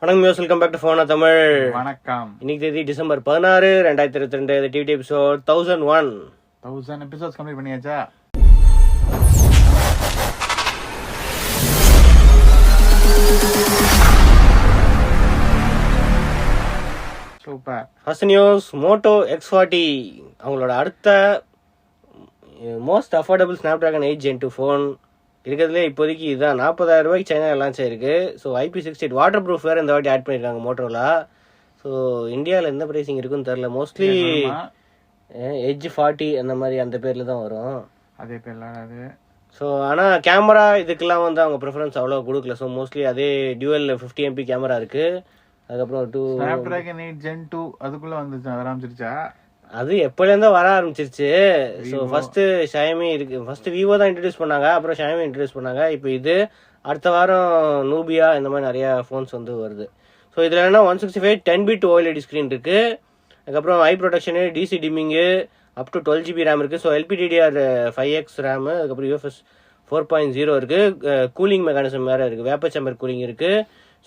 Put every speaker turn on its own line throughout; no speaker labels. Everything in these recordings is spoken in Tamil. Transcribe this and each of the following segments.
வணக்கம் யோஸ், வெல்கம் பேக் டு ஃபோனா தமிழ்.
வணக்கம்.
இன்னைக்கு தேதி December 16, 2022. DVD episode 1001.
1000 episodes complete பண்ணியாச்சா? Super.
First news, Moto X40 அவங்களோட அடுத்த most affordable Snapdragon 8 Gen 2 phone இருக்கிறதுலே இப்போதைக்கு இதுதான். 40,000 ரூபாய்க்கு சைனா லான்ச் ஆயிருக்கு. ஸோ IP68 வாட்டர் ப்ரூஃப் வேறு இந்த வாட்டி ஆட் பண்ணியிருக்காங்க மோட்டோரோலா. ஸோ இந்தியாவில் எந்த ப்ரைஸிங் இருக்குன்னு தெரில. மோஸ்ட்லி X40 அந்த மாதிரி அந்த பேரில் தான் வரும்.
அதே பேர்லாம் அது.
ஸோ ஆனால் கேமரா இதுக்கெல்லாம் வந்து அவங்க ப்ரிஃபரன்ஸ் அவ்வளோ கொடுக்கல. ஸோ மோஸ்ட்லி அதே டியூவல் 50 MP கேமரா இருக்குது. அதுக்கப்புறம்
ஸ்னாப்டிராகன் 8 Gen 2 அதுக்குள்ளே வந்துச்சு, ஆரம்பிச்சிருச்சா?
அது எப்போலேருந்தோ வர ஆரம்பிச்சிருச்சு. ஸோ ஃபர்ஸ்ட் ஷாயமி இருக்கு, ஃபர்ஸ்ட் விவோ தான் இன்ட்ரடியூஸ் பண்ணாங்க, அப்புறம் ஷாயமி இன்ட்ரடியூஸ் பண்ணாங்க. இப்போ இது அடுத்த வாரம் நூபியா இந்த மாதிரி நிறையா ஃபோன்ஸ் வந்து வருது. ஸோ இதில் என்னன்னா 165 10-bit OLED ஸ்க்ரீன் இருக்கு. அதுக்கப்புறம் eye protection, DC dimming, up to 12 GB RAM இருக்கு. ஸோ LPDDR5X ரேமு, அதுக்கப்புறம் UFS 4.0 இருக்கு. கூலிங் மெக்கானிசம் வேற இருக்கு, வேப்பர் சேம்பர் கூலிங் இருக்கு.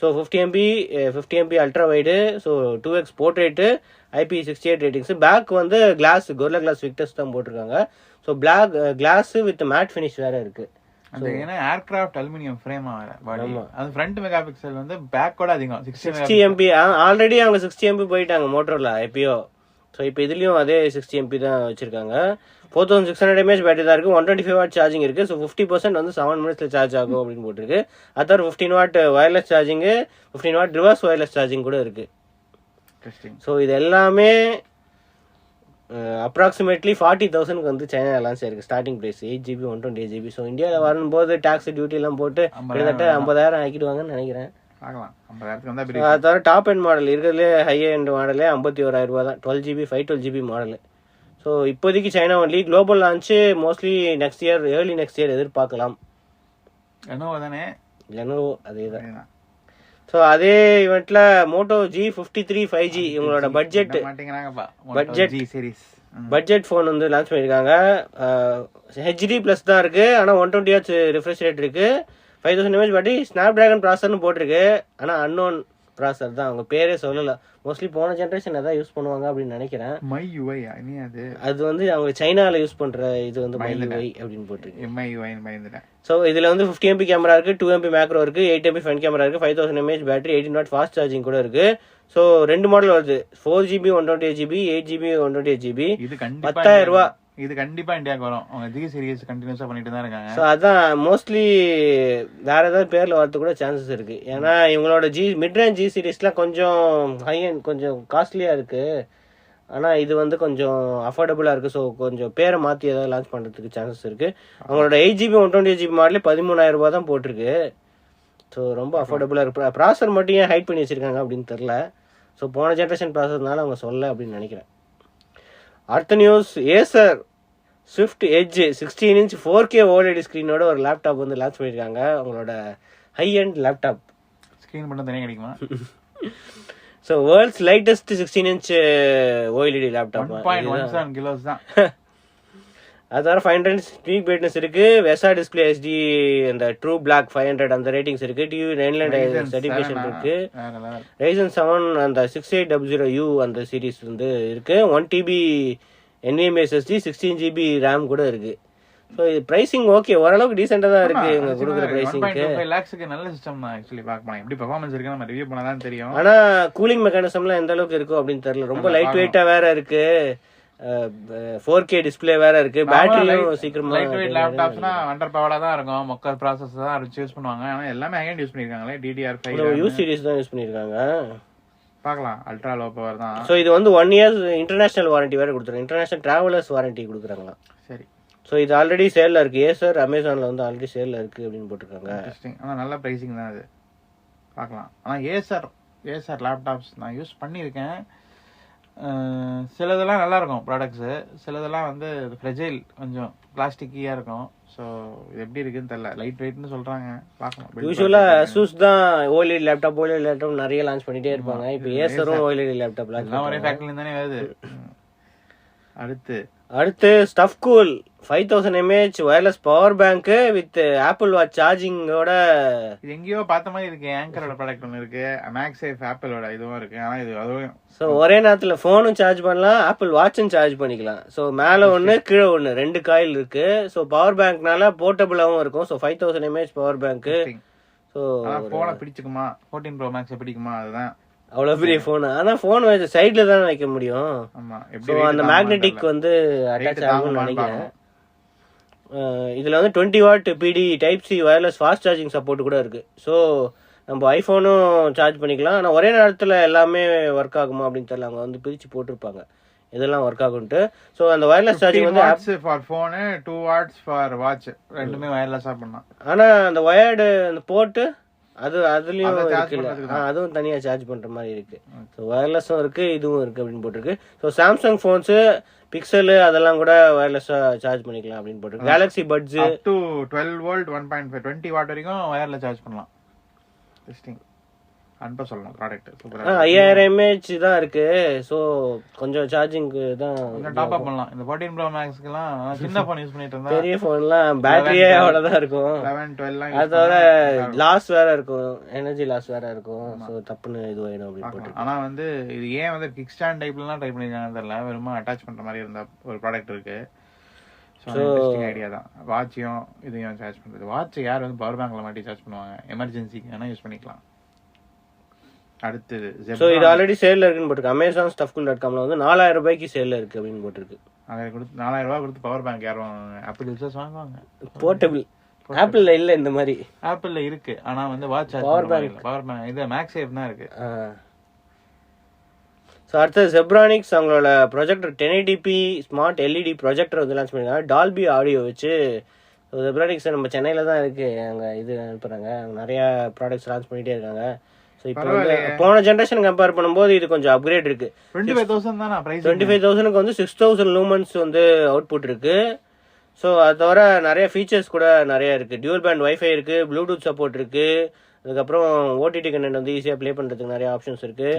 So 50 MP ultra wide, so 2X portrait, IP68 ratings. Back வந்து கிளாஸ், கொரில்லா கிளாஸ் விக்டர்ஸ் தான் போட்டிருக்காங்க. So black glass with matte finish வேற இருக்கு.
அந்த ஏன்னா ஏர்கிராஃப்ட் அலுமினியம் ஃப்ரேம் அது ஃப்ரண்ட் மெகா பிக்சல் வந்து பேக்கோட அதிகம்
60 MP. ஆல்ரெடி அவங்க 60 MP போயிட்டாங்க மோட்டோரோலா எப்பயோ. ஸோ இப்போ இதுலயும் அதே 60 MP தான் வச்சிருக்காங்க. 4600 mAh பேட்டரி தான் இருக்கு. 125 வாட் சார்ஜிங் இருக்கு. ஸோ 50% வந்து 7 minutesல சார்ஜ் ஆகும் அப்படின்னு போட்டிருக்கு. அதாவது 15 watt wireless charging, 15 watt reverse wireless charging கூட இருக்கு. ஸோ இது எல்லாமே அப்ராக்சிமேட்லி 40,000 வந்து சைனா லான்ச் ஆயிருக்கு. Starting price 8 GB 128 GB. So இந்தியாவில் வரும்போது டாக்ஸ் டியூட்டி எல்லாம் போட்டு கிட்டத்தட்ட 50,000 ஆக்கிடுவாங்கன்னு நினைக்கிறேன். அது தவிர டாப் எண்ட் மாடல் இருக்கிறதுலே ஹை எண்ட் மாடலே 51,000 ரூபா தான். 12 GB 512 GB மாடல். ஸோ இப்போதைக்கு China only. Global launch mostly next year, early next year எதிர்பார்க்கலாம். லெனோவோ அதே தான். ஸோ அதே இவெண்ட்ல மோட்டோ G53 5G இவங்களோட பட்ஜெட் ஃபோன் வந்து லான்ச் பண்ணியிருக்காங்க. HD+ தான் இருக்கு, ஆனால் 120Hz ரிஃப்ரெஷ் ரேட் இருக்கு. 5000 mAh பேட்டரி, ஸ்னாப்டிராகன் ப்ராசர்னு போட்டிருக்கு. ஆனால் அன்னோன் ப்ராசர் தான், அவங்க பேரே சொல்லலை. மோஸ்ட்லி போன ஜென்ரேஷன் அதான் யூஸ் பண்ணுவாங்க அப்படின்னு நினைக்கிறேன். அது வந்து அவங்க சைனால யூஸ் பண்ற இது வந்து MIUI அப்படின்னு போட்டிருக்கு. ஸோ இதுல வந்து 50 MP கேமரா இருக்கு, 2 MP மேக்ரோ இருக்கு, 8 MP ஃப்ரண்ட் கேமரா இருக்கு, 5000 mAh battery, 18 watt fast charging கூட இருக்கு. ஸோ 2 மாடல் வருது, 4GB 128 GB, 8GB 128 GB. 10,000 ரூபா.
இது கண்டிப்பா இந்தியாவுக்கு வரும். அவங்க G சீரிஸ் கண்டினியூஸா பண்ணிட்டு தான் இருக்காங்க.
ஸோ அதான் மோஸ்ட்லி வேற ஏதாவது பேர்ல வரது கூட சான்சஸ் இருக்கு. ஏன்னா இவங்களோட மிட் ரேஞ்ச் G சீரிஸ்லாம் கொஞ்சம் ஹை அண்ட் கொஞ்சம் காஸ்ட்லியா இருக்கு. ஆனா இது வந்து கொஞ்சம் அஃபோர்டபுளா இருக்கு. ஸோ கொஞ்சம் பேரை மாத்தி ஏதாவது லான்ச் பண்றதுக்கு சான்சஸ் இருக்கு. அவங்களோட 8GB 128 GB மாடலே 13,000 ரூபாய் தான் போட்டிருக்கு. ஸோ ரொம்ப அஃபோர்டபுளா இருக்கு. ப்ராசர் மட்டும் ஏன் ஹைட் பண்ணி வச்சிருக்காங்க அப்படின்னு தெரியல. ஸோ போன ஜென்ரேஷன் ப்ராசர்னால அவங்க சொல்ல அப்படின்னு நினைக்கிறேன். அடுத்த news, Acer Swift edge 16 inch 4K OLED ஸ்க்ரீனோட ஒரு லேப்டாப் வந்து லான்ச் பண்ணியிருக்காங்க. அவங்களோட ஹை அண்ட் லேப்டாப்.
ஸ்க்ரீன் மட்டும் தனியாக கிடைக்குமா?
So world's lightest 16 inch OLED laptop.
1.17 kilos தான்.
அது தவிர 500 ஸ்பீக் பிரைட்னஸ் இருக்கு. வெசா டிஸ்பிளே HD அந்த ட்ரூ பிளாக் 500 அந்த ரேட்டிங்ஸ் இருக்கு. TV 9 சர்டிஃபிகேஷன் இருக்கு. Ryzen 7 அந்த 6800U அந்த சீரிஸ் வந்து இருக்கு. 1TB NVMe SSD, 16GB RAM கூட இருக்கு. ஸோ இது பிரைசிங் ஓகே, ஓரளவுக்கு டீசெண்டா தான் இருக்கு இவங்க கொடுக்குற பிரைசிங்க்கு.
1.25 lakhsக்கு நல்ல சிஸ்டம் தான். ஆக்சுவலி பார்க்கலாம் எப்படி பெர்ஃபார்மன்ஸ் இருக்கு நம்ம ரிவ்யூ பண்ணா தான் தெரியும்.
ஆனா கூலிங் மெக்கானிசம்லாம் எந்த அளவுக்கு இருக்கும் அப்படின்னு தெரியல. ரொம்ப லைட் வெயிட்டா வேற இருக்கு, 4K டிஸ்பிளே வேற இருக்கு, பேட்டரியும் சீக்கிரமா.
லைட் வெயிட் லேப்டாப்ஸ்னா அண்டர் பவர்டா தான் இருக்கும், மொக்க ப்ராசஸர் தான் யூஸ் பண்ணுவாங்க. ஆனா எல்லாமே ஹை எண்ட் யூஸ் பண்ணிருக்காங்களே. DDR5
U சீரிஸ் தான் யூஸ் பண்ணிருக்காங்க.
பார்க்கலாம், அல்ட்ரா லோ பவர் தான்.
ஸோ இது வந்து 1 year இன்டர்நேஷனல் வாரண்டி வேற கொடுத்துருக்காங்க. இன்டர்நேஷனல் டிராவலர்ஸ் வாரண்டி கொடுக்குறாங்களா?
சரி.
ஸோ இது ஆல்ரெடி சேல்ல இருக்கு. ஏசர் அமேசான்ல வந்து ஆல்ரெடி சேல்ல இருக்கு அப்படின்னு போட்டிருக்காங்க.
ஆனால் நல்ல பிரைசிங் தான் அது. பார்க்கலாம். ஆனால் ஏசர் லேப்டாப்ஸ் நான் யூஸ் பண்ணியிருக்கேன். சிலதெல்லாம் நல்லா இருக்கும் ப்ராடக்ட்ஸு, சிலதெல்லாம் வந்து ஃப்ரெஜைல், கொஞ்சம் பிளாஸ்டிக்கியாக இருக்கும். ஸோ இது எப்படி இருக்குன்னு தெரியல. லைட் வெயிட்னு சொல்கிறாங்க, பார்க்கலாம்.
யூஸ்வலாக அசூஸ் தான் OLED லேப்டாப் நிறைய லான்ச் பண்ணிட்டே இருப்பாங்க. இப்போ ஏசரும் OLED லேப்டாப் லான்ச்
எல்லாம் ஒரே ஃபேக்டரியில் தானே வருது.
அடுத்து Stuffcool 5000 mAh wireless power bank with Apple watch சார்ஜிங்கோட.
இது எங்கேயோ பார்த்த மாதிரி இருக்கு. ஆங்கரோட ப்ராடக்ட் ஒன்று இருக்கு, மேக்ஸேஃப் ஆப்பிளோட இதுவும் இருக்கு. ஆனா இது அதுவும்
ஸோ ஒரே நேரத்தில் ஃபோனும் சார்ஜ் பண்ணலாம், ஆப்பிள் வாட்சும் சார்ஜ் பண்ணிக்கலாம். ஸோ மேலே ஒன்று கீழே ஒன்று 2 காயில் இருக்கு. ஸோ பவர் பேங்க்னால போர்ட்டபிளாகவும் இருக்கும். So 5000 mAh power bank. So
ஃபோனை பிடிச்சிக்குமா, 14 Pro Max பிடிக்குமா, அதுதான்
அவ்வளோ பெரிய ஃபோனு. ஆனால் ஃபோன் வச்சு சைடில் தானே வைக்க முடியும். ஸோ அந்த மேக்னெட்டிக் வந்து அட்டாச் ஆகும்னு நினைக்கிறேன். இதில் வந்து 20 வாட் பிடி type C wireless fast charging support கூட இருக்குது. ஸோ நம்ம ஐஃபோனும் சார்ஜ் பண்ணிக்கலாம். ஆனால் ஒரே நேரத்தில் எல்லாமே ஒர்க் ஆகுமா அப்படின்னு தெரியல. அவங்க வந்து பிரித்து போட்டிருப்பாங்க இதெல்லாம் ஒர்க் ஆகும்ட்டு. ஸோ அந்த வயர்லெஸ் சார்ஜிங் வந்து
for phone, 2 watts for watch, ரெண்டுமே வயர்லெஸ்ஸாக பண்ணலாம்.
ஆனால் அந்த ஒயர்டு அந்த போர்ட்டு அதுலயும் இருக்குல்ல, அதுவும் தனியா சார்ஜ் பண்ற மாதிரி இருக்கு. ஸோ வயர்லெஸ்ஸும் இருக்கு, இதுவும் இருக்கு அப்படின்னு போட்டிருக்கு. ஸோ சாம்சங் போன்ஸ் பிக்சல் அதெல்லாம் கூட வயர்லெஸ்ஸா சார்ஜ் பண்ணிக்கலாம் அப்படின்னு போட்டிருக்கு. Galaxy puts
up to 12 volt 1.5 20 what வரைக்கும் வயர்ல சார்ஜ் பண்ணலாம். டெஸ்டிங் அன்பா சொல்லலாம். ப்ராடக்ட் சூப்பரா
5000 mAh தான் இருக்கு. ஸோ கொஞ்சம் சார்ஜிங்க்கு தான்
கொஞ்சம் டாப் அப் பண்ணலாம். இந்த 14 Pro Maxக்குலாம் சின்ன ஃபோன் யூஸ் பண்ணிட்டு இருந்தா,
பெரிய ஃபோன்லாம் பேட்டரியே அவ்வளவுதான் இருக்கும்.
11 12
அதோட லாஸ் வேற இருக்கும், எனர்ஜி லாஸ் வேற இருக்கும். ஸோ தப்புன்னு இது ஆயிடும் அப்படின்னு போட்டு.
ஆனா வந்து இது ஏன் வந்து கிக் ஸ்டாண்ட் டைப்லாம் ட்ரை பண்ணிருக்காங்கன்னு தெரியல. வெறும் அட்டாச் பண்ற மாதிரி இருந்த ஒரு ப்ராடக்ட் இருக்கு. ஸோ இன்ட்ரெஸ்டிங் ஐடியா தான். வாட்சையும் இதையும் சார்ஜ் பண்றது. வாட்ச் யார் வந்து பவர் பேங்க்ல மாட்டி சார்ஜ் பண்ணுவாங்க, எமர்ஜென்சிக்கு வேணா யூஸ் பண்ணிக்கலாம். அடுத்தது
ஸோ இது ஆல்ரெடி சேல்ல இருக்குன்னு போட்டிருக்கு. அமேசான் Stuffcool.comல வந்து 4000 ரூபாய்க்கு சேல்ல இருக்கு அப்படின்னு போட்டிருக்கு.
4000 ரூபாய் கொடுத்து பவர் பேங்க் யாரும் ஆப்பிள் யூசர்ஸ் வாங்குவாங்க?
போர்ட்டபிள் ஆப்பிள்ல இல்ல இந்த மாதிரி.
ஆப்பிள்ல இருக்கு, ஆனா வந்து வாட்ச் பவர் பேங்க் இது மேக்ஸேஃப் தான் இருக்கு.
ஸோ அடுத்தது Zebronics அவங்களோட projector 1080p smart LED projector வந்து லான்ச் பண்ணிருக்காங்க. டால்பி ஆடியோ வச்சு. Zebronics நம்ம சென்னையில தான் இருக்கு, அங்க இது அனுப்புறாங்க. நிறைய ப்ராடக்ட்ஸ் லான்ச் பண்ணிட்டே இருக்காங்க. ஸோ இப்போ வந்து போன ஜென்ரேஷன் கம்பேர் பண்ணும்போது இது கொஞ்சம் அப்கிரேட் இருக்கு.
25,000 தானா பிரைஸ்?
25,000க்கு வந்து 6000 லூமன்ஸ் வந்து அவுட்புட் இருக்கு. ஸோ அது தவிர நிறைய ஃபீச்சர்ஸ் கூட நிறைய இருக்கு. டியூல் பேண்ட் வைஃபை இருக்கு, ப்ளூடூத் சப்போர்ட் இருக்கு. அதுக்கப்புறம் ஓடிடி கண்டென்ட் வந்து ஈஸியா ப்ளே பண்றதுக்கு நிறைய ஆப்ஷன்ஸ் இருக்கு.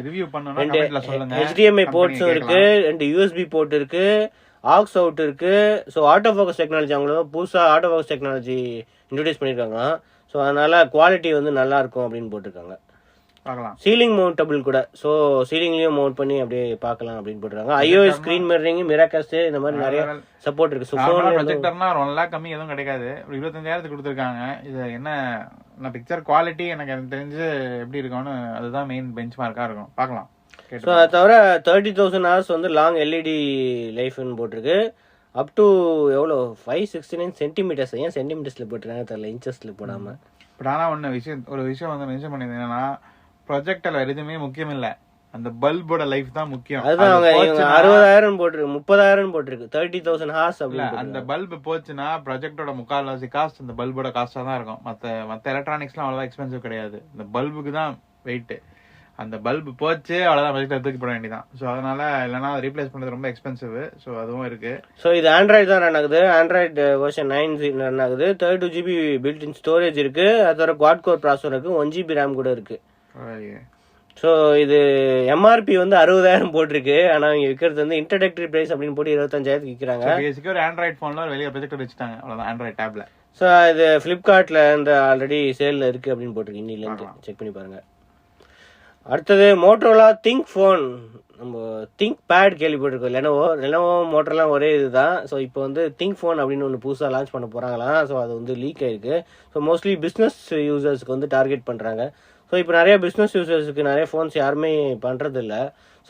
HDMI போர்ட்ஸும் இருக்கு, 2 USB போர்ட் இருக்கு, ஆக்ஸ் அவுட் இருக்கு. ஸோ ஆட்டோ ஃபோக்கஸ் டெக்னாலஜி அவங்களும் புதுசா ஆட்டோ ஃபோக்கஸ் டெக்னாலஜி இன்ட்ரோடியூஸ் பண்ணிருக்காங்க. ஸோ அதனால குவாலிட்டி வந்து நல்லா இருக்கும் அப்படின்னு போட்டிருக்காங்க. சீலிங் மவுண்டபிள் கூட. ஸோ சீலிங்லயும் மவுண்ட் பண்ணி அப்படியே பார்க்கலாம் அப்படின்னு போட்டுருக்காங்க. iOS ஸ்கிரீன் மிரரிங், மிராகாஸ்ட் இந்த மாதிரி நிறைய சப்போர்ட் இருக்கு. ஸோ ஃபோன்
ப்ரொஜெக்டர்னா 1 lakh கம்மி எதுவும் கிடைக்காது. 25,000 கொடுத்துருக்காங்க. இது என்ன பிக்சர் குவாலிட்டி எனக்கு தெரிஞ்சு எப்படி இருக்கும்னு அதுதான் மெயின் பெஞ்ச் மார்க்கா இருக்கும். பார்க்கலாம்.
ஸோ அதை தவிர 30,000 hours வந்து லாங் எல்இடி லைஃப்னு போட்டிருக்கு. அப் டு எவ்வளோ 569 சென்டிமீட்டர்ஸ். ஏன் சென்டிமீட்டர்ஸ்ல போட்டிருக்காங்க தெரியல, இன்ச்சஸ்ல போடாம.
பட் ஆனா ஒரு விஷயம் வந்து மென்ஷன் பண்ணியிருந்தேன் என்னன்னா, ப்ரொஜெக்டர்ல எதுவுமே முக்கியம் இல்ல, அந்த பல்போட லைஃப் தான் முக்கியம்.
அதுதான் அவங்க 60,000 போட்டிருக்கு, 30,000 போட்டிருக்கு, 30,000 hours அப்படி.
அந்த பல்பு போச்சுன்னா ப்ரொஜெக்டரோட முக்கால்வாசி காஸ்ட் அந்த பல்போட காஸ்டா தான் இருக்கும். மத்த எலக்ட்ரானிக்ஸ்லாம் அவ்வளவா எக்ஸ்பென்சிவ் கிடையாது. இந்த பல்புக்கு தான் வெயிட். அந்த பல்பு போச்சு அவ்வளவுதான், ப்ரொஜெக்டர் தூக்கி போட வேண்டியதான். ஸோ அதனால இல்லைன்னா ரீப்ளேஸ் பண்றது ரொம்ப எக்ஸ்பென்சிவ். ஸோ அதுவும் இருக்கு.
ஸோ இது ஆண்ட்ராய்டு தான் ரன் ஆகுது. ஆண்ட்ராய்டு வெர்ஷன் 9 ரன் ஆகுது. 32GB பில்ட் இன் ஸ்டோரேஜ் இருக்கு. அதோட குவாட் கோர் ப்ராசஸர் இருக்கு, 1GB ரேம் கூட இருக்கு. ஸோ இது எம்ஆர்பி வந்து 60,000 போட்டிருக்கு. ஆனா இங்க விற்கிறது வந்து இன்ட்ரோடக்டரி பிரைஸ் அப்படின்னு போட்டு 25,000 விற்கிறாங்க.
பேசிக்கா ஒரு ஆண்ட்ராய்டு போன்ல வெளியே ப்ரொஜெக்டர் வச்சுட்டாங்க, அவ்வளவுதான். ஆண்ட்ராய்டு டேப்ல.
ஸோ இது பிளிப்கார்ட்ல இந்த ஆல்ரெடி சேல்ல இருக்கு அப்படின்னு போட்டிருக்கு. இன்னில இருந்து செக் பண்ணி பாருங்க. அடுத்தது மோட்டோரோலா ThinkPhone. நம்ம திங்க் பேட் கேள்விப்பட்டிருக்கோம். லெனோவோ மோட்டோலாம் ஒரே இதுதான். ஸோ இப்போ வந்து ThinkPhone அப்படின்னு ஒன்று புதுசாக லான்ச் பண்ண போறாங்களாம். ஸோ அது வந்து லீக் ஆயிருக்கு. ஸோ மோஸ்ட்லி பிஸ்னஸ் யூசர்ஸ்க்கு வந்து டார்கெட் பண்றாங்க. ஸோ இப்போ நிறைய பிஸ்னஸ் யூசர்ஸுக்கு நிறைய ஃபோன்ஸ் யாருமே பண்றது இல்லை.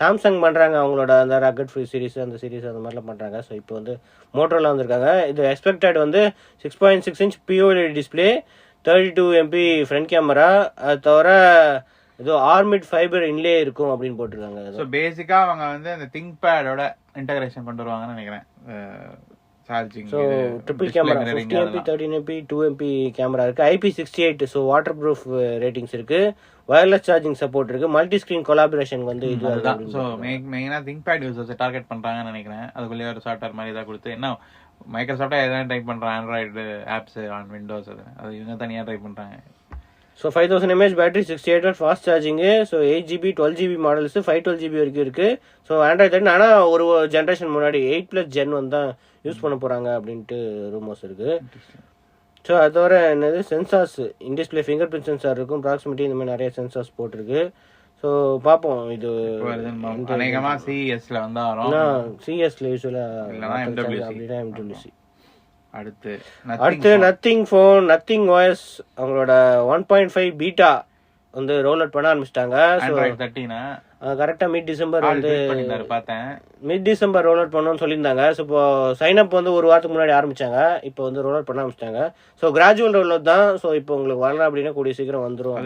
சாம்சங் பண்றாங்க, அவங்களோட அந்த ரக்கட் ஃப்ரீ சீரிஸ் அந்த சீரிஸ் அந்த மாதிரிலாம் பண்றாங்க. ஸோ இப்போ வந்து மோட்டோரோலா வந்திருக்காங்க. இது எக்ஸ்பெக்டட் வந்து 6.6 inch POLED display, 32 MP front camera, அது தவிர ஏதோ ஆர்மிட் ஃபைபர் இன்லே இருக்கும் அப்படின்னு போட்டிருக்காங்க.
ஸோ பேசிக்கா அவங்க வந்து அந்த திங்க் பேடோட இன்டகிரேஷன் கொண்டு வருவாங்கன்னு நினைக்கிறேன். Charging,
so triple camera 50 MP 13 MP 2 MP camera இருக்கு. IP68 so water proof ratings இருக்கு. வயர்லெஸ் சார்ஜிங் சப்போர்ட் இருக்கு. மல்டி ஸ்கிரீன் கொலாபரேஷன் வந்து இது
அதுதான். ஸோ மெயினா திங்க் பேட் யூசர்ஸ் டார்கெட் பண்றாங்கன்னு நினைக்கிறேன். அதுக்குள்ளேயே ஒரு சாஃப்ட்வேர் மாதிரி இதாக கொடுத்து என்ன மைக்ரோசாஃப்டா எதாவது டைப் பண்றாங்க ஆண்ட்ராய்டு ஆப்ஸ் ஆன் விண்டோஸ், அது இவங்க தனியா ட்ரை பண்றாங்க.
So 5000 mAh battery, 68 watt fast charging. So 8GB 12GB models, 512GB வரைக்கும் இருக்கு. ஸோ ஆண்ட்ராய்ட் 13, ஆனால் ஒரு ஜென்ரேஷன் முன்னாடி 8+ Gen வந்து தான் யூஸ் பண்ண போறாங்க அப்படின்ட்டு ரூமர்ஸ் இருக்கு. ஸோ அது தவிர என்னது sensors, in-display finger print sensor இருக்கும், ப்ராக்சிமிட்டி, இந்த மாதிரி நிறைய சென்சார்ஸ் போட்டிருக்கு. ஸோ பார்ப்போம் இது
அநேகமா சிஎஸ்ல வந்தா வரும்.
சிஎஸ்ல யூஸ்வலா
அப்படின்னா
MWC.
அடுத்து
நத்திங் ஃபோன், நத்திங் ஓஎஸ் அவங்களோட 1.5 பீட்டா வந்து ரோல் அவுட் பண்ண ஆரம்பிச்சிட்டாங்க. கரெக்டா மிட் டிசம்பர் வந்து மிட் டிசம்பர் ரோல் அவுட் பண்ணணும்னு சொல்லியிருந்தாங்க. ஸோ இப்போ சைன் அப் வந்து ஒரு வாரத்துக்கு முன்னாடி ஆரம்பிச்சாங்க, இப்போ வந்து ரோல் அவுட் பண்ண ஆரம்பிச்சிட்டாங்க. ஸோ கிராஜுவல் ரோல் அவுட் தான். ஸோ இப்போ உங்களுக்கு வரல அப்படின்னா கூடிய சீக்கிரம் வந்துடும்.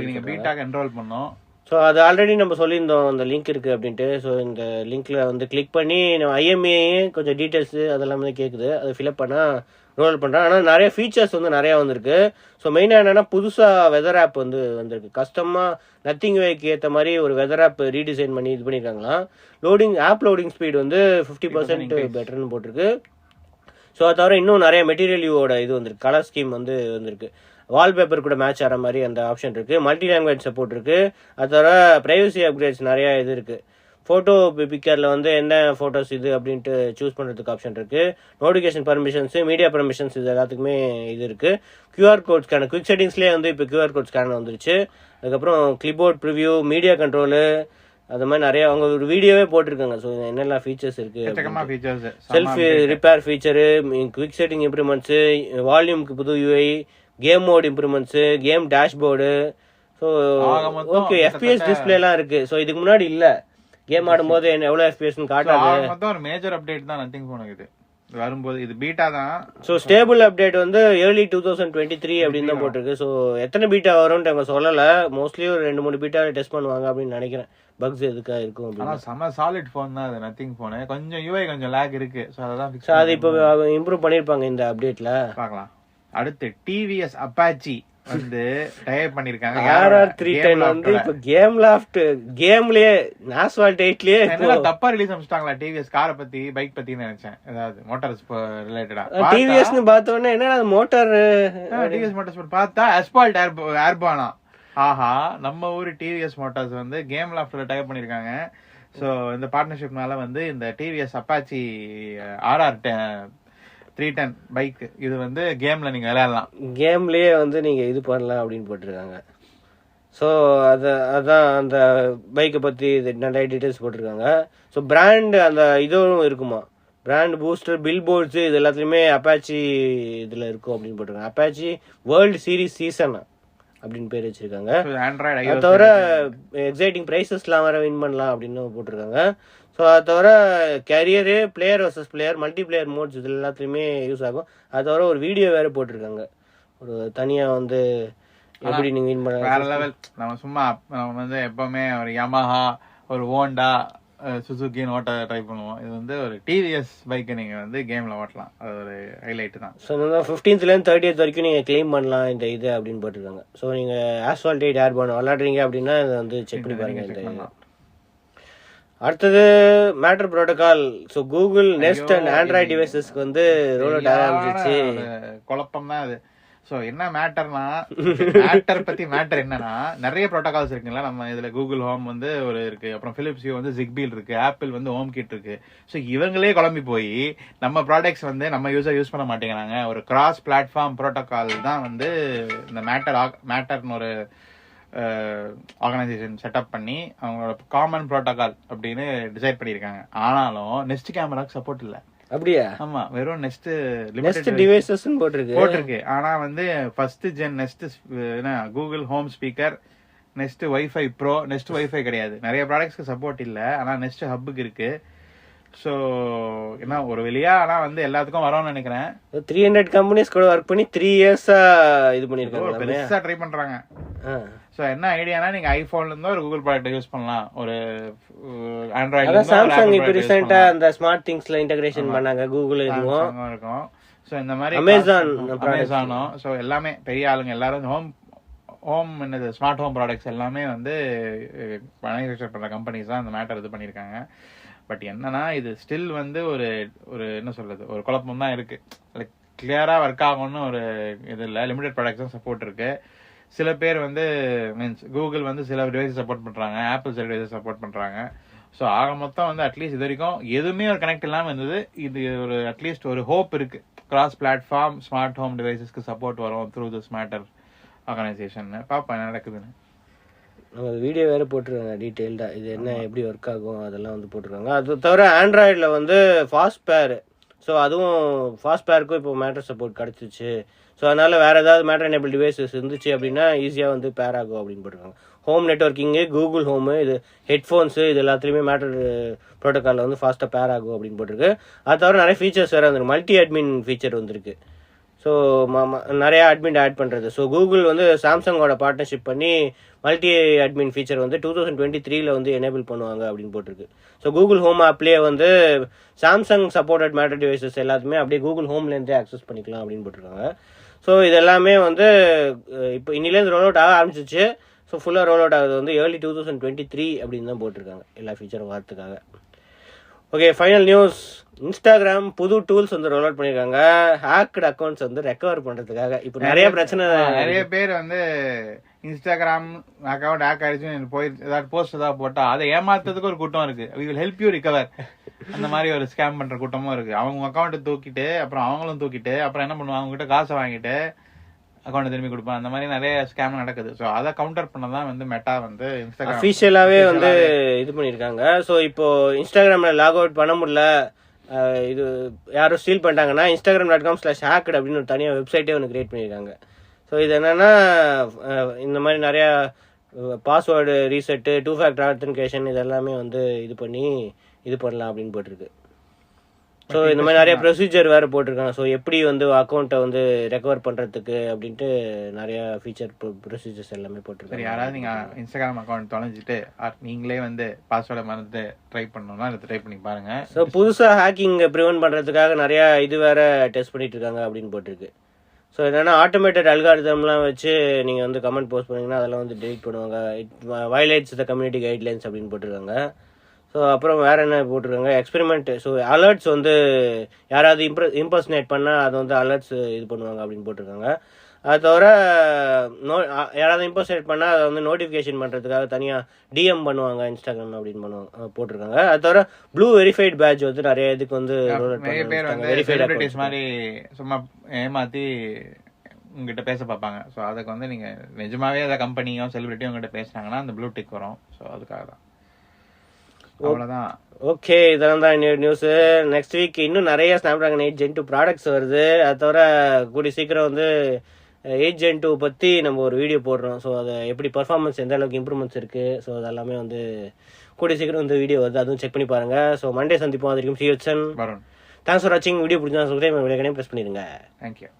ஸோ அது ஆல்ரெடி நம்ம சொல்லியிருந்தோம், அந்த லிங்க் இருக்குது அப்படின்ட்டு. ஸோ இந்த லிங்க்ல வந்து கிளிக் பண்ணி நம்ம IMEI கொஞ்சம் டீட்டெயில்ஸு அதெல்லாம் வந்து கேட்குது, அதை ஃபில்அப் பண்ணால் ரோல் பண்ணுறேன். ஆனால் நிறைய ஃபீச்சர்ஸ் வந்து நிறையா வந்திருக்கு. ஸோ மெயினாக என்னென்னா புதுசாக வெதர் ஆப் வந்து வந்திருக்கு. கஸ்டமாக நத்திங் வேக்கு ஏற்ற மாதிரி ஒரு வெதர் ஆப் ரீடிசைன் பண்ணி இது பண்ணியிருக்காங்களாம். ஆப் லோடிங் ஸ்பீட் வந்து 50% பெட்டர்னு போட்டிருக்கு. ஸோ அது தவிர இன்னும் நிறைய மெட்டீரியல் யூவோட இது வந்திருக்கு, கலர் ஸ்கீம் வந்து வந்திருக்கு. வால்பேப்பர் கூட மேட்ச் ஆகிற மாதிரி அந்த ஆப்ஷன் இருக்குது. மல்டி லாங்குவேஜ் சப்போர்ட் இருக்குது. அது தவிர ப்ரைவசி அப்கிரேட்ஸ் நிறையா இது இருக்குது. ஃபோட்டோ பிக்கரில் வந்து என்ன ஃபோட்டோஸ் இது அப்படின்ட்டு சூஸ் பண்ணுறதுக்கு ஆப்ஷன் இருக்குது. நோட்டிஃபிகேஷன் பர்மிஷன்ஸு, மீடியா பர்மிஷன்ஸ், இது எல்லாத்துக்குமே இது இருக்குது. QR கோட் ஸ்கேனர், குவிக் செட்டிங்ஸ்லேயே வந்து இப்போ QR கோட் ஸ்கேனர் வந்துருச்சு. அதுக்கப்புறம் கிளிபோர்ட் ப்ரிவியூ, மீடியா கண்ட்ரோலு, அது மாதிரி நிறைய அவங்க ஒரு வீடியோவே போட்டிருக்காங்க. ஸோ என்னெல்லாம் ஃபீச்சர்ஸ் இருக்குது, self repair feature, quick setting improvements, வால்யூம்க்கு புது UI, game mode improvements, game dashboard. So okay, FPS டிஸ்பிளேலாம் இருக்குது. ஸோ இதுக்கு முன்னாடி இல்லை, கேம் ஆடும்போது எவ்வளோ FPS காட்டாது.
ஒரு மேஜர் அப்டேட் தான் நத்திங் ஃபோனுக்கு இது வரும்போது. இது பீட்டா தான்.
ஸோ ஸ்டேபிள் அப்டேட் வந்து early 2023 அப்படின்னு தான் போட்டிருக்கு. ஸோ எத்தனை பீட்டா வரும்னு அவங்க சொல்லலை. மோஸ்ட்லி ஒரு 2-3 பீட்டா டெஸ்ட் பண்ணுவாங்க அப்படின்னு நினைக்கிறேன். பக்ஸ் எதுக்கா இருக்கும் அப்படின்னா
செம சாலிட் ஃபோன் தான் அது நத்திங் ஃபோனு. கொஞ்சம் UI கொஞ்சம் லேக் இருக்கு. ஸோ அதான்
அது இப்போ இம்ப்ரூவ் பண்ணியிருப்பாங்க இந்த அப்டேட்ல,
பார்க்கலாம். அடுத்து TVS Apache வந்து டைப் பண்ணிருக்காங்க.
RR310 வந்து இப்ப கேம்லயே Asphalt 8லயே
தப்பா ரிலீஸ் பண்ணிட்டாங்களா TVS காரை பத்தி, பைக் பத்தி நினைச்சேன். ஏதாவது மோட்டார்ஸ் ரிலேட்டடா
TVS னு பார்த்த உடனே என்ன மோட்டார்,
TVS மோட்டார்ஸ் பார்த்தா Asphalt Airborne. ஆஹா, நம்ம ஊரு TVS மோட்டார்ஸ் வந்து கேம் லாஃப்ட்ல டைப் பண்ணிருக்காங்க. சோ இந்த பார்ட்னர்ஷிப்னால வந்து இந்த TVS Apache RR310 பைக் இது வந்து கேம்ல நீங்க விளையாடலாம்,
கேம்லயே வந்து நீங்க இது பண்ணலாம் அப்படின்னு போட்டிருக்காங்க. ஸோ அதான் அந்த பைக்கை பத்தி நிறைய டீட்டெயில்ஸ் போட்டிருக்காங்க. ஸோ பிராண்ட் அந்த இதுவும் இருக்குமா, பிராண்ட் பூஸ்டர், பில் போர்ட்ஸ், இது எல்லாத்துலயுமே அப்பாச்சி இதுல இருக்கும் அப்படின்னு போட்டிருக்காங்க. அப்பாச்சி வேர்ல்டு சீரிஸ் சீசன் அப்படின்னு பேர் வச்சிருக்காங்க. அது தவிர எக்ஸைட்டிங் பிரைசஸ்லாம் வர வின் பண்ணலாம் அப்படின்னு போட்டிருக்காங்க. ஸோ அது தவிர carrier, player versus player, multi player modes, இது எல்லாத்துலேயுமே யூஸ் ஆகும். அது தவிர ஒரு வீடியோ வேறு போட்டிருக்காங்க, ஒரு தனியாக வந்து எப்படி நீங்கள் வின் பண்ண
வேற லெவல். நம்ம சும்மா நம்ம வந்து எப்பவுமே ஒரு யமஹா, ஒரு ஹோண்டா, சுசுகின்னு ஓட்ட ட்ரை பண்ணுவோம். இது வந்து ஒரு டிவிஎஸ் பைக்கை நீங்கள் வந்து கேமில் ஓட்டலாம். அது ஒரு ஹைலைட்டு தான்.
ஸோ 15th 30th வரைக்கும் நீங்கள் கிளைம் பண்ணலாம் இந்த இது அப்படின்னு போட்டிருக்காங்க. ஸோ நீங்கள் Asphalt 8 Airborne விளாட்றீங்க அப்படின்னா இதை வந்து செக் பண்ணி பாருங்க. இந்த அடுத்தது matter protocol. So Google Nest and Android டிவைசஸ்க்கு வந்து ரோல் அவுட் ஆரம்பிச்சிச்சு.
குழப்பம் தான் அது. ஸோ என்ன மேட்டர்னா, மேட்டர் பத்தி மேட்டர் என்னன்னா, நிறைய ப்ரோட்டோகால்ஸ் இருக்குங்களா நம்ம இதுல. கூகுள் ஹோம் வந்து ஒரு இருக்கு, அப்புறம் பிலிப்ஸ் வந்து ZigBee இருக்கு, ஆப்பிள் வந்து ஹோம் கிட் இருக்கு. ஸோ இவங்களே குழம்பி போய் நம்ம ப்ராடக்ட்ஸ் வந்து நம்ம யூஸ் பண்ண மாட்டேங்கிறாங்க. ஒரு கிராஸ் பிளாட்ஃபார்ம் ப்ரோட்டோகால் தான் வந்து இந்த மேட்டர்னு ஒரு ஆர்கனைசேஷன் செட்டப் பண்ணி அவங்களோட காமன் ப்ரோட்டோகால் அப்படின்னு டிசைட் பண்ணியிருக்காங்க. ஆனாலும் நெஸ்ட் கேமராக்கு சப்போர்ட் இல்லை.
அப்படியா?
ஆமா, வெறும் நெஸ்ட்
டிவைசஸ் போட்டிருக்கு.
ஆனா வந்து first gen Nest Google Home speaker, Nest wifi pro, Nest wifi கிடையாது. நிறைய ப்ராடக்ட்ஸ்க்கு சப்போர்ட் இல்ல, ஆனா நெஸ்ட் ஹப்புக்கு இருக்கு. சோ என்ன ஒரு வெளியா, ஆனா வந்து எல்லாத்துக்கும் வரும்னு நினைக்கிறேன்.
300 கம்பெனிஸ் கூட ஒர்க் பண்ணி 3 years இது பண்ணிருக்காங்க,
பெருசா ட்ரை பண்றாங்க. சோ என்ன ஐடியானா, நீங்க ஐபோன்ல இருந்து ஒரு கூகுள் ப்ராடக்ட் யூஸ் பண்ணலாம், ஒரு ஆண்ட்ராய்ட்ல
சாம்சங் இப்ப ரீசன்ட்டா அந்த ஸ்மார்ட் திங்ஸ்ல இன்டகிரேஷன் பண்ணாங்க, கூகுள் இதுவும்
இருக்கும். சோ இந்த மாதிரி
அமேசானும்,
சோ எல்லாமே பெரிய ஆளுங்க எல்லாரும் ஹோம் என்னது ஸ்மார்ட் ஹோம் ப்ராடக்ட்ஸ் எல்லாமே வந்து மேனுஃபேக்சர் பண்ற கம்பெனிஸ் தான் இந்த மேட்டர் இது பண்ணிருக்காங்க. பட் என்னன்னா, இது ஸ்டில் வந்து ஒரு என்ன சொல்றது, ஒரு குழப்பம் தான் இருக்கு. கிளியரா ஒர்க் ஆகும்னு ஒரு இது இல்ல. லிமிடெட் ப்ராடக்ட்ஸ் தான் சப்போர்ட் இருக்கு. சில பேர் வந்து மீன்ஸ் கூகுள் வந்து சில டிவைஸ் சப்போர்ட் பண்றாங்க, ஆப்பிள் சில டிவைஸ் சப்போர்ட் பண்றாங்க. ஸோ ஆக மொத்தம் வந்து அட்லீஸ்ட் இது வரைக்கும் எதுவுமே ஒரு கனெக்ட் இல்லாமல் இருந்தது. இது ஒரு அட்லீஸ்ட் ஒரு ஹோப் இருக்கு, கிராஸ் பிளாட்ஃபார்ம் ஸ்மார்ட் ஹோம் டிவைசஸ்க்கு சப்போர்ட் வரும் த்ரூ திஸ் மேட்டர் ஆர்கனைசேஷன். பாப்பா என்ன நடக்குதுன்னு.
நம்ம வீடியோ வேறு போட்டிருக்காங்க டீட்டெயில்டாக, இது என்ன எப்படி ஒர்க் ஆகும் அதெல்லாம் வந்து போட்டிருக்காங்க. அது தவிர ஆண்ட்ராய்டில் வந்து ஃபாஸ்ட் பேர், ஸோ அதுவும் ஃபாஸ்ட் பேருக்கும் இப்போ மேட்டர் சப்போர்ட் கிடச்சிச்சு. ஸோ அதனால் வேறு ஏதாவது மேட்டர் எனேபிள் டிவைசஸ் இருந்துச்சு அப்படின்னா ஈஸியாக வந்து பேர் ஆகும் அப்படின்னு போட்டிருக்காங்க. ஹோம் நெட்வொர்க்கிங்கு, கூகுள் ஹோமு, இது ஹெட்ஃபோன்ஸு, இது எல்லாத்துலேயுமே மேட்டர் ப்ரோட்டோக்காலில் வந்து ஃபாஸ்ட்டாக பேர் ஆகும் அப்படின்னு போட்டிருக்கு. அது தவிர நிறைய ஃபீச்சர்ஸ் வேறு வந்துருக்கு. மல்டி அட்மின் ஃபீச்சர் வந்திருக்கு. ஸோ நிறையா அட்மின் ஆட் பண்ணுறது. ஸோ கூகுள் வந்து சாம்சங்கோட பார்ட்னர்ஷிப் பண்ணி மல்டி அட்மின் ஃபீச்சர் வந்து 2023 வந்து எனேபிள் பண்ணுவாங்க அப்படின்னு போட்டிருக்கு. ஸோ கூகுள் ஹோம் ஆப்லேயே வந்து சாம்சங் சப்போர்ட்டட் மேட்டர் டிவைசஸ் எல்லாத்துமே அப்படியே கூகுள் ஹோம்லேருந்தே ஆக்சஸ் பண்ணிக்கலாம் அப்படின்னு போட்டிருக்காங்க. ஸோ இது எல்லாமே வந்து இப்போ இன்னிலேருந்து ரோல் அவுட் ஆக ஆரம்பிச்சிச்சு. ஸோ ஃபுல்லாக ரோல் அவுட் ஆகுது வந்து ஏர்லி 2023 அப்படின்னு தான் போட்டிருக்காங்க எல்லா ஃபீச்சரும் வரத்துக்காக. Okay, final news. இன்ஸ்டாகிராம் புது டூல்ஸ் வந்து ரோல் அவுட் பண்ணியிருக்காங்க ஹேக்டு அக்கௌண்ட்ஸ் வந்து ரெக்கவர் பண்ணுறதுக்காக. இப்போ நிறைய பிரச்சனை,
நிறைய பேர் வந்து இன்ஸ்டாகிராம் அக்கௌண்ட் ஹேக் ஆயிடுச்சு போய் ஏதாவது போஸ்ட் ஏதாவது போட்டா அதை ஏமாத்துறதுக்கு ஒரு கூட்டம் இருக்கு. We will help you recover அந்த மாதிரி ஒரு ஸ்கேம் பண்ற கூட்டமும் இருக்கு. அவங்க அக்கௌண்ட்டை தூக்கிட்டு அப்புறம் அவங்களும் தூக்கிட்டு அப்புறம் என்ன பண்ணுவாங்க, அவங்க கிட்ட காசை வாங்கிட்டு அக்கௌண்ட் திரும்பி கொடுப்பாங்க. அந்த மாதிரி நிறைய ஸ்கேம் நடக்குது. ஸோ அதை கவுண்டர் பண்ணதான் வந்து மெட்டா வந்து இன்ஸ்டாகிராம்
அஃபிஷியலாவே வந்து இது பண்ணியிருக்காங்க. ஸோ இப்போ இன்ஸ்டாகிராம்ல லாக் அவுட் பண்ண முடியல, இது யாரும் ஸ்டீல் பண்ணிட்டாங்கன்னா instagram.com/hacked அப்படின்னு ஒரு தனியாக வெப்சைட்டே ஒன்று கிரியேட் பண்ணியிருக்காங்க. ஸோ இது என்னன்னா இந்த மாதிரி நிறையா பாஸ்வேர்டு ரீசெட்டு, 2 ஃபேக்டர் ஆத்தென்டிகேஷன் இது எல்லாமே வந்து இது பண்ணி இது பண்ணலாம் அப்படின்னு போட்டிருக்கு. ஸோ இந்த மாதிரி நிறைய ப்ரொசீஜர் வேறு போட்டிருக்காங்க. ஸோ எப்படி வந்து அக்கௌண்ட்டை வந்து ரெக்கவர் பண்ணுறதுக்கு அப்படின்ட்டு நிறைய ஃபீச்சர் ப்ரொசீஜர்ஸ் எல்லாமே போட்டிருக்காங்க.
யாராவது நீங்கள் இன்ஸ்டாகிராம் அக்கௌண்ட் தொலைஞ்சிட்டு நீங்களே வந்து பாஸ்வேர்டை மறந்து ட்ரை பண்ணணும்னா அதை ட்ரை பண்ணி பாருங்க.
ஸோ புதுசாக ஹேக்கிங் ப்ரிவென்ட் பண்ணுறதுக்காக நிறையா இது வேற டெஸ்ட் பண்ணிட்டு இருக்காங்க அப்படின்னு போட்டிருக்கு. ஸோ என்னென்னா ஆட்டோமேட்டட் அல்காரிதம்லாம் வச்சு நீங்கள் வந்து கமெண்ட் போஸ்ட் பண்ணிங்கன்னா அதெல்லாம் வந்து டெலிட் பண்ணுவாங்க. It violates the community guidelines அப்படின்னு போட்டிருக்காங்க. ஸோ அப்புறம் வேறு என்ன போட்டிருக்காங்க, எக்ஸ்பெரிமெண்ட். ஸோ அலர்ட்ஸ் வந்து யாராவது இம்பர்சனேட் பண்ணால் அதை வந்து அலர்ட்ஸ் இது பண்ணுவாங்க அப்படின்னு போட்டிருக்காங்க. அது தவிர யாராவது இம்பர்சனேட் பண்ணால் அதை வந்து நோட்டிஃபிகேஷன் பண்ணுறதுக்காக தனியாக டிஎம் பண்ணுவாங்க இன்ஸ்டாகிராம் அப்படின்னு போட்டிருக்காங்க. அது தவிர ப்ளூ வெரிஃபைட் பேட்ச் வந்து நிறைய இதுக்கு வந்து
நிறைய பேர் வந்து வெரிஃபைட் மாதிரி சும்மா ஏமாற்றி உங்ககிட்ட பேச பார்ப்பாங்க. ஸோ அதுக்கு வந்து நீங்கள் நிஜமாவே ஏதாவது கம்பெனியோ செலிபிரிட்டியோ உங்ககிட்ட பேசுனாங்கன்னா அந்த ப்ளூ டிக் வரும். ஸோ அதுக்காக தான். அவ்வளோதான்.
ஓகே, இதெல்லாம் தான் நியூஸு. நெக்ஸ்ட் வீக் இன்னும் நிறைய ஸ்னாப்டிராகன் 8 Gen 2 ப்ராடக்ட்ஸ் வருது. அது தவிர கூடிய சீக்கிரம் வந்து 8 Gen 2 பற்றி நம்ம ஒரு வீடியோ போடுறோம். ஸோ அதை எப்படி பர்ஃபார்மன்ஸ் எந்த அளவுக்கு இம்ப்ரூவ்மெண்ட்ஸ் இருக்குது, ஸோ அதெல்லாமே வந்து கூடிய சீக்கிரம் வந்து வீடியோ வருது, அதுவும் செக் பண்ணி பாருங்கள். ஸோ மண்டே சந்திப்போம். அது வரைக்கும் சிஎச்என். தேங்க்ஸ் ஃபார் வாட்சிங். வீடியோ பிடிச்சா சப்ஸ்கிரைப் ப்ரெஸ் பண்ணிடுங்க.
தேங்க்யூ.